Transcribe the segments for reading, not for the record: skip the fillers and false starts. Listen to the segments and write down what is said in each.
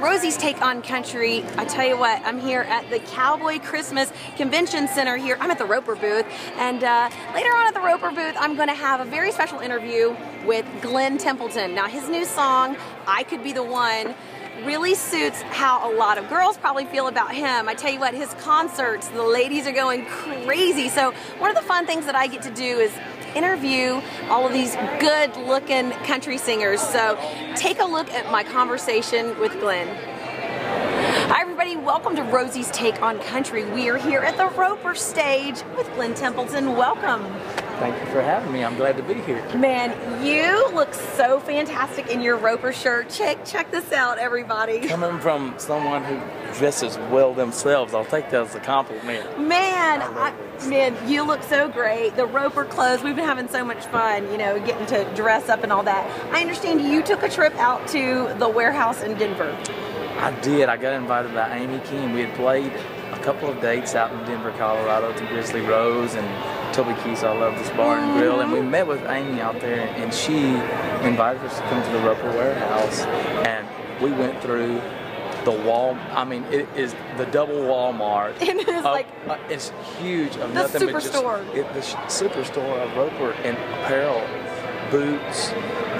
on Rosie's Take on Country. I tell you what, I'm here at the Cowboy Christmas Convention Center here. I'm at the Roper booth, and later on at the Roper booth, I'm going to have a very special interview with Glenn Templeton. Now, his new song, I Could Be the One, really suits how a lot of girls probably feel about him. I tell you what, his concerts, the ladies are going crazy. So one of the fun things that I get to do is interview all of these good-looking country singers. So take a look at my conversation with Glenn. Hi everybody, welcome to Rosie's Take on Country. We are here at the Roper stage with Glenn Templeton. Welcome. Thank you for having me. I'm glad to be here. Man, you look so fantastic in your Roper shirt. Check this out, everybody. Coming from someone who dresses well themselves, I'll take that as a compliment. Man, you look so great. The Roper clothes, we've been having so much fun, you know, getting to dress up and all that. I understand you took a trip out to the warehouse in Denver. I did. I got invited by Amy King. We had played a couple of dates out in Denver, Colorado to Grizzly Rose and Toby Keith's I Love This Bar and Grill, and we met with Amy out there, and she invited us to come to the Roper warehouse, and we went through the wall. I mean, it is the double Walmart. It is like it's huge of the nothing but just the superstore of Roper and apparel, boots,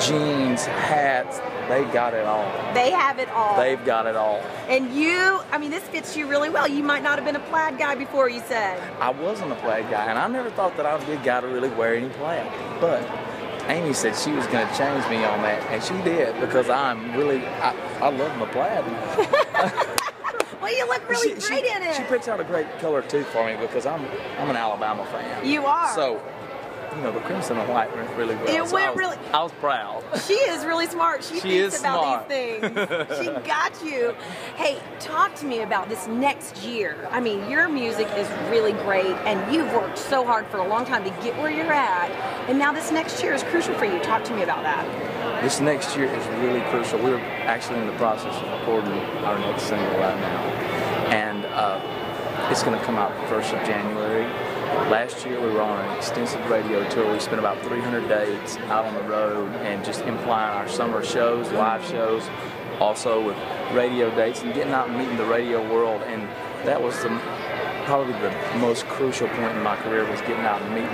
jeans, hats. They got it all. They have it all. They've got it all. And you, I mean, this fits you really well. You might not have been a plaid guy before, you said. I wasn't a plaid guy, and I never thought that I would be a guy to really wear any plaid. But Amy said she was going to change me on that, and she did, because I love my plaid. Well, you look really great in it. She picks out a great color, too, for me, because I'm an Alabama fan. You are. So, you know, the crimson and white went really well. I was proud. She is really smart. She thinks about these things. She got you. Hey, talk to me about this next year. I mean, your music is really great, and you've worked so hard for a long time to get where you're at. And now this next year is crucial for you. Talk to me about that. This next year is really crucial. We're actually in the process of recording our next single right now. And it's going to come out 1st of January. Last year we were on an extensive radio tour. We spent about 300 days out on the road and just implying our summer shows, live shows, also with radio dates and getting out and meeting the radio world. And that was probably the most crucial point in my career, was getting out and meeting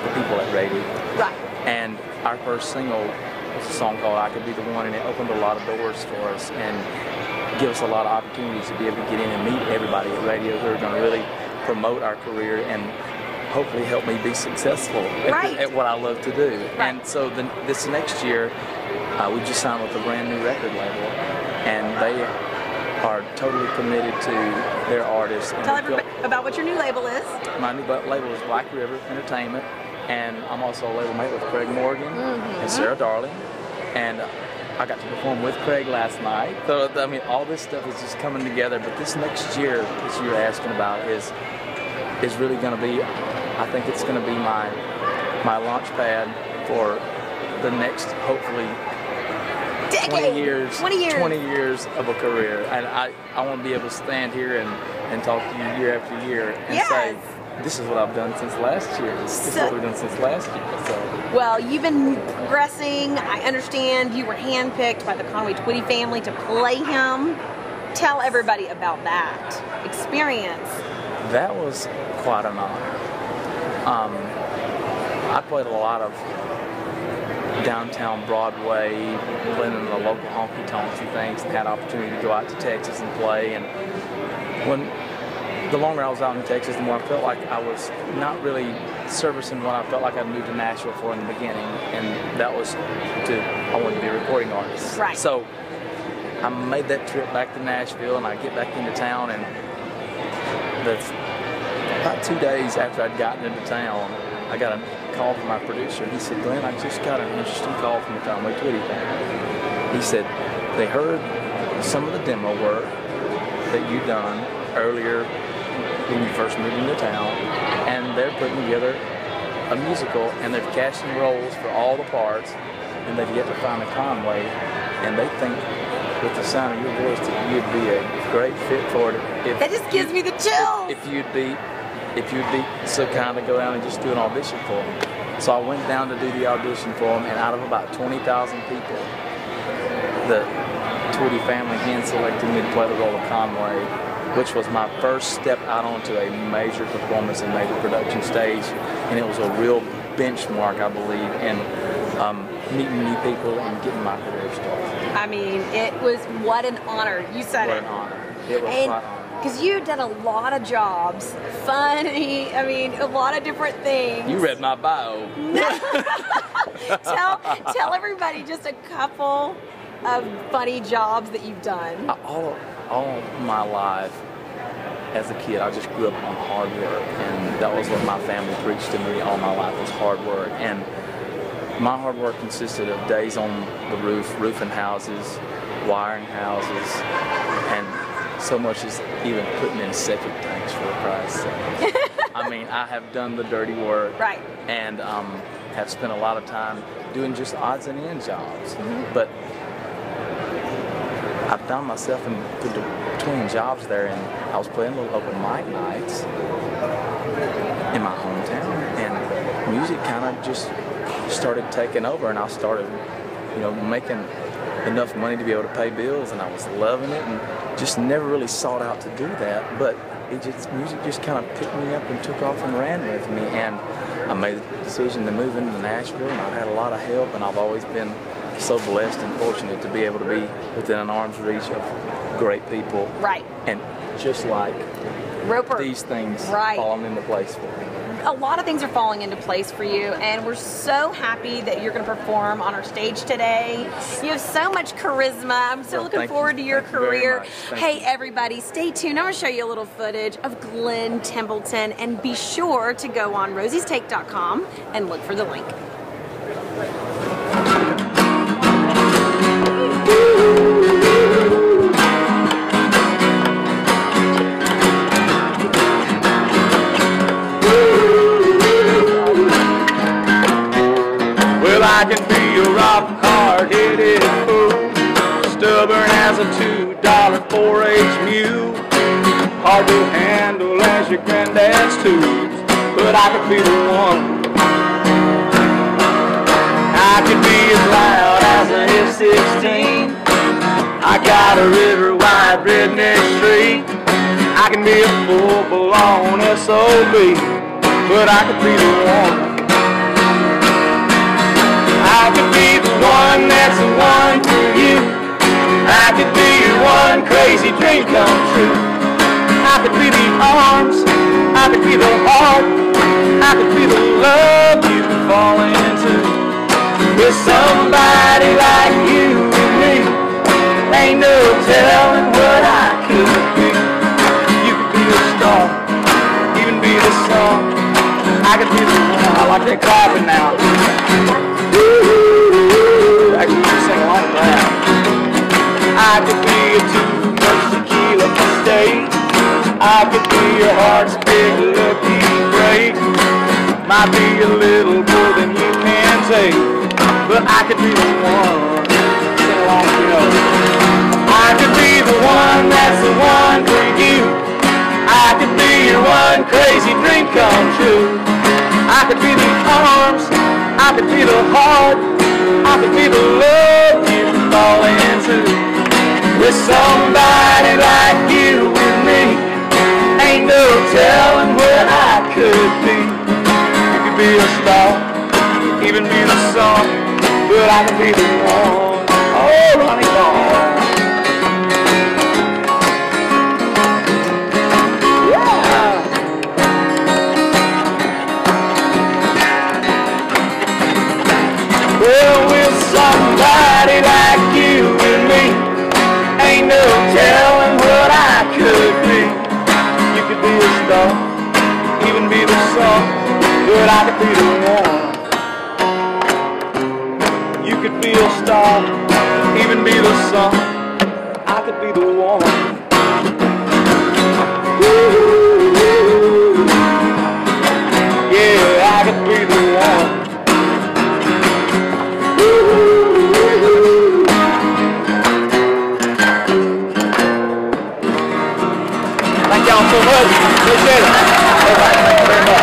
the people at radio. Right. And our first single was a song called I Could Be the One, and it opened a lot of doors for us and gave us a lot of opportunities to be able to get in and meet everybody at radio who are going to really promote our career and hopefully help me be successful at what I love to do. Right. And so this next year, we just signed with a brand new record label, and they are totally committed to their artists. Tell everybody about what your new label is. My new label is Black River Entertainment, and I'm also a label mate with Craig Morgan and Sarah Darling, and I got to perform with Craig last night. So, I mean, all this stuff is just coming together, but this next year, as you're asking about, is really going to be, I think it's going to be my launch pad for the next, hopefully, decade. 20 years of a career. And I want to be able to stand here and talk to you year after year and say, this is what I've done since last year. This is what we've done since last year. So. Well, you've been progressing. I understand you were handpicked by the Conway Twitty family to play him. Tell everybody about that experience. That was quite an honor. I played a lot of downtown Broadway, playing in the local honky-tonks and things, and had opportunity to go out to Texas and play. And the longer I was out in Texas, the more I felt like I was not really servicing what I felt like I'd moved to Nashville for in the beginning, and that was I wanted to be a recording artist. Right. So I made that trip back to Nashville, and I get back into town, and about 2 days after I'd gotten into town, I got a call from my producer. He said, Glenn, I just got an interesting call from the Conway Twitty family. He said, they heard some of the demo work that you'd done earlier when you first moved into town, and they're putting together a musical, and they're casting roles for all the parts, and they've yet to find a Conway, and they think with the sound of your voice that you'd be a great fit for it. That just gives me the chills. If you'd be so kind to go down and just do an audition for them. So I went down to do the audition for them, and out of about 20,000 people, the Twitty family hand-selected me to play the role of Conway, which was my first step out onto a major performance and major production stage, and it was a real benchmark, I believe, in meeting new people and getting my career started. I mean, it was, what an honor. You said What it. an honor. It was quite an honor. Because you did a lot of jobs, funny, I mean, a lot of different things. You read my bio. Tell everybody just a couple of funny jobs that you've done. All my life, as a kid, I just grew up on hard work, and that was what my family preached to me all my life, was hard work. And my hard work consisted of days on the roof, roofing houses, wiring houses, and so much as even putting in septic tanks, for Christ's sake. I mean, I have done the dirty work, right, and have spent a lot of time doing just odds and end jobs. But I found myself in between jobs there, and I was playing little open mic nights in my hometown, and music kind of just started taking over, and I started, you know, making enough money to be able to pay bills, and I was loving it, and just never really sought out to do that. But music just kind of picked me up and took off and ran with me, and I made the decision to move into Nashville, and I've had a lot of help, and I've always been so blessed and fortunate to be able to be within an arm's reach of great people. Right. And just like Roper, these things right, falling into place for me. A lot of things are falling into place for you, and we're so happy that you're going to perform on our stage today. You have so much charisma. I'm so looking forward to your career. Hey, everybody, stay tuned. I'm going to show you a little footage of Glen Templeton, and be sure to go on rosiestake.com and look for the link. I can be a rock, hard-headed fool, stubborn as a $2 4-H mule, hard to handle as your granddad's tools, but I could be the one. I could be as loud as an F-16. I got a river-wide redneck street. I can be a full-blown SOB, but I could be the one. I could be the one that's the one for you. I could be your one crazy dream come true. I could be the arms, I could be the heart, I could be the love you fall into. With somebody like you and me, ain't no telling what I could be. You could be the star, even be the song. I could be the one. I like that clapping now. Actually, you sing along with that. I could be a too much tequila mistake. I could be your heart's big lucky break. Might be a little more than you can take, but I could be the one. Sing along, you know. I could be the one that's the one for you. I could be your one crazy dream come true. I could be the arms, I could be the heart, I could be the love you fall into. With somebody like you and me, ain't no telling what I could be. You could be a star, even be the song, but I could be the one. Oh, Ronnie Ball. Well, with somebody like you and me, ain't no telling what I could be. You could be a star, even be the song, but I could be the one. You could be a star, even be the song, I could be the one. Ooh, yeah, I could be the one. Thank y'all so much. Appreciate it. All right, thank you very much.